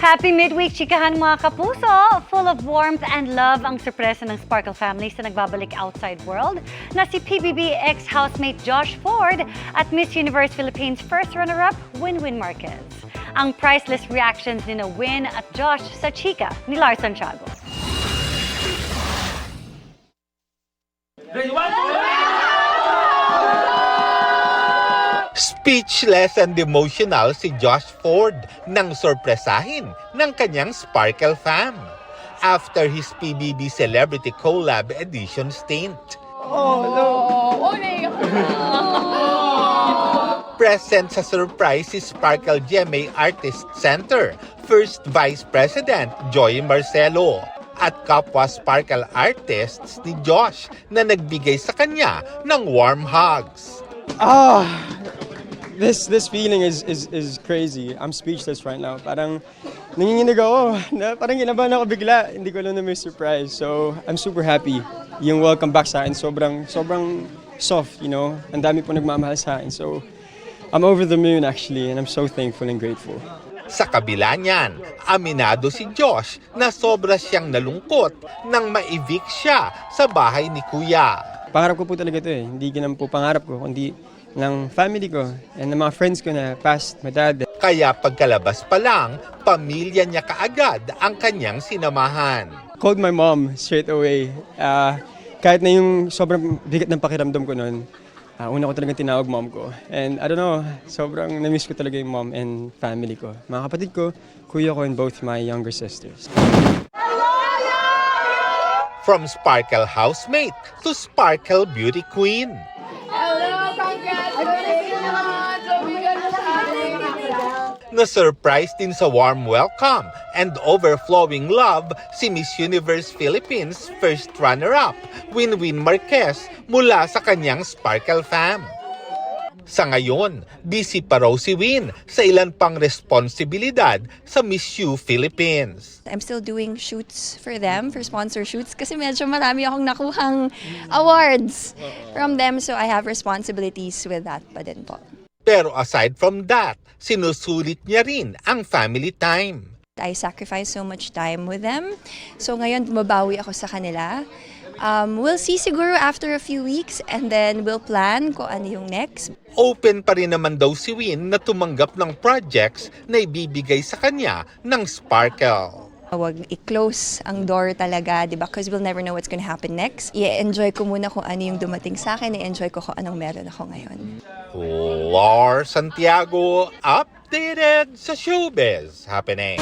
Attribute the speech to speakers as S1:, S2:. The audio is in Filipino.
S1: Happy midweek, chikahan mga kapuso! Full of warmth and love ang sorpresa ng Sparkle family sa nagbabalik outside world na si PBB ex-housemate Josh Ford at Miss Universe Philippines first runner-up Winwin Marquez. Ang priceless reactions ni na Win at Josh sa chika ni Lars Santiago.
S2: Speechless and emotional si Josh Ford nang sorpresahin ng kanyang Sparkle fam after his PBB Celebrity Collab Edition stint. Present sa surprise si Sparkle GMA Artist Center, First Vice President Joy Marcelo at kapwa Sparkle artists ni Josh na nagbigay sa kanya ng warm hugs.
S3: This feeling is crazy. I'm speechless right now. Parang nanginginig ako. Parang kinabahan ako bigla. Hindi ko alam na may surprise. So, I'm super happy. Yung welcome back sa akin, sobrang soft, you know. Ang dami po nagmamahal sa akin. So, I'm over the moon actually, and I'm so thankful and grateful.
S2: Sa kabila niyan, aminado si Josh na sobra siyang nalungkot nang ma-evict siya sa bahay ni Kuya.
S3: Pangarap ko po talaga ito eh. Hindi ganun po pangarap ko, kundi ng family ko and ng mga friends ko na past, my dad.
S2: Kaya pagkalabas pa lang, pamilya niya kaagad ang kanyang sinamahan.
S3: Called my mom straight away. Kahit na yung sobrang bigat ng pakiramdam ko noon, una ko talagang tinawag mom ko. And I don't know, sobrang na-miss ko talaga yung mom and family ko. Mga kapatid ko, kuya ko, and both my younger sisters.
S2: From Sparkle housemate to Sparkle beauty queen.
S4: Hello, congratulations!
S2: Na-surprise din sa warm welcome and overflowing love si Miss Universe Philippines first runner-up, Winwin Marquez, mula sa kanyang Sparkle fam. Sa ngayon, busy pa raw si Win sa ilan pang responsibilidad sa Miss U Philippines.
S5: I'm still doing shoots for them, for sponsor shoots, kasi medyo marami akong nakuhang awards from them, so I have responsibilities with that pa din po.
S2: Pero aside from that, sinusulit niya rin ang family time.
S5: I sacrifice so much time with them, so ngayon bumabawi ako sa kanila. We'll see siguro after a few weeks and then we'll plan kung ano yung next.
S2: Open pa rin naman daw si Win na tumanggap ng projects na ibibigay sa kanya ng Sparkle.
S5: Huwag i-close ang door talaga, di ba? Because we'll never know what's gonna happen next. I-enjoy ko muna kung ano yung dumating sa akin, i-enjoy ko kung anong meron ako ngayon.
S2: Lars Santiago, updated sa showbiz happening.